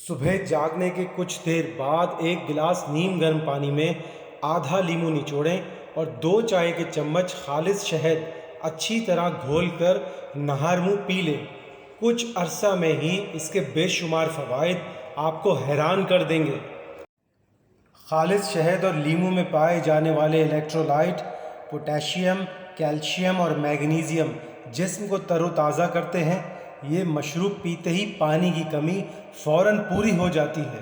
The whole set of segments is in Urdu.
صبح جاگنے کے کچھ دیر بعد ایک گلاس نیم گرم پانی میں آدھا لیمو نچوڑیں اور 2 چائے کے چمچ خالص شہد اچھی طرح گھول کر نہار منہ پی لیں۔ کچھ عرصہ میں ہی اس کے بے شمار فوائد آپ کو حیران کر دیں گے۔ خالص شہد اور لیمو میں پائے جانے والے الیکٹرولائٹ پوٹاشیم، کیلشیم اور میگنیزیم جسم کو تر و تازہ کرتے ہیں۔ یہ مشروب پیتے ہی پانی کی کمی فوراً پوری ہو جاتی ہے۔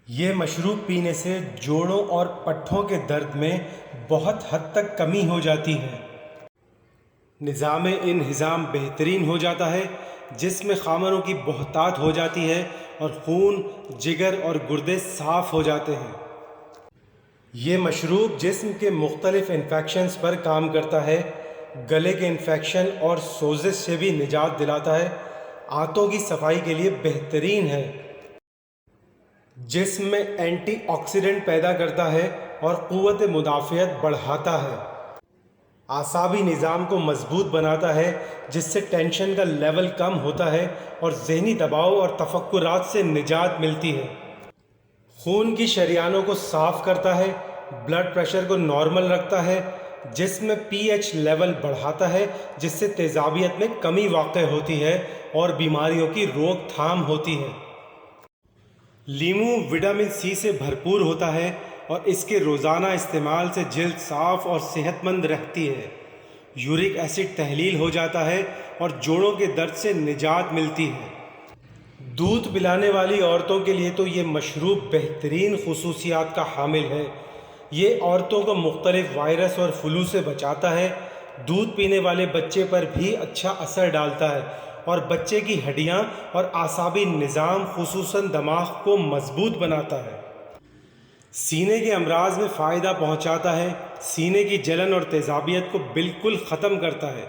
یہ مشروب پینے سے جوڑوں اور پٹھوں کے درد میں بہت حد تک کمی ہو جاتی ہے۔ نظام انہضام بہترین ہو جاتا ہے، جسم میں خامروں کی بہتات ہو جاتی ہے اور خون، جگر اور گردے صاف ہو جاتے ہیں۔ یہ مشروب جسم کے مختلف انفیکشنز پر کام کرتا ہے، گلے کے انفیکشن اور سوزش سے بھی نجات دلاتا ہے، آنتوں کی صفائی کے لیے بہترین ہے، جسم میں اینٹی آکسیڈنٹ پیدا کرتا ہے اور قوت مدافعت بڑھاتا ہے، اعصابی نظام کو مضبوط بناتا ہے جس سے ٹینشن کا لیول کم ہوتا ہے اور ذہنی دباؤ اور تفکرات سے نجات ملتی ہے، خون کی شریانوں کو صاف کرتا ہے، بلڈ پریشر کو نارمل رکھتا ہے، جسم میں پی ایچ لیول بڑھاتا ہے جس سے تیزابیت میں کمی واقع ہوتی ہے اور بیماریوں کی روک تھام ہوتی ہے۔ لیمو وٹامن سی سے بھرپور ہوتا ہے اور اس کے روزانہ استعمال سے جلد صاف اور صحت مند رہتی ہے، یورک ایسڈ تحلیل ہو جاتا ہے اور جوڑوں کے درد سے نجات ملتی ہے۔ دودھ پلانے والی عورتوں کے لیے تو یہ مشروب بہترین خصوصیات کا حامل ہے۔ یہ عورتوں کو مختلف وائرس اور فلو سے بچاتا ہے، دودھ پینے والے بچے پر بھی اچھا اثر ڈالتا ہے اور بچے کی ہڈیاں اور اعصابی نظام خصوصاً دماغ کو مضبوط بناتا ہے۔ سینے کے امراض میں فائدہ پہنچاتا ہے، سینے کی جلن اور تیزابیت کو بالکل ختم کرتا ہے،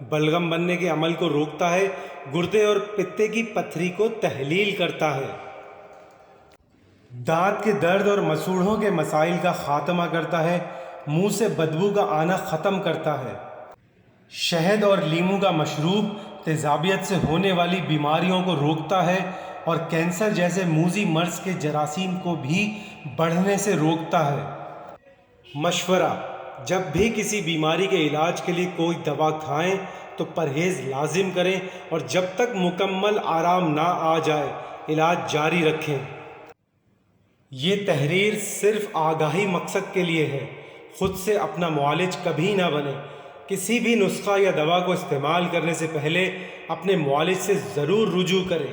بلغم بننے کے عمل کو روکتا ہے، گردے اور پتے کی پتھری کو تحلیل کرتا ہے، دانت کے درد اور مسوڑھوں کے مسائل کا خاتمہ کرتا ہے، منہ سے بدبو کا آنا ختم کرتا ہے۔ شہد اور لیمو کا مشروب تیزابیت سے ہونے والی بیماریوں کو روکتا ہے اور کینسر جیسے موذی مرض کے جراثیم کو بھی بڑھنے سے روکتا ہے۔ مشورہ: جب بھی کسی بیماری کے علاج کے لیے کوئی دوا کھائیں تو پرہیز لازم کریں اور جب تک مکمل آرام نہ آ جائے علاج جاری رکھیں۔ یہ تحریر صرف آگاہی مقصد کے لیے ہے، خود سے اپنا معالج کبھی نہ بنیں۔ کسی بھی نسخہ یا دوا کو استعمال کرنے سے پہلے اپنے معالج سے ضرور رجوع کریں۔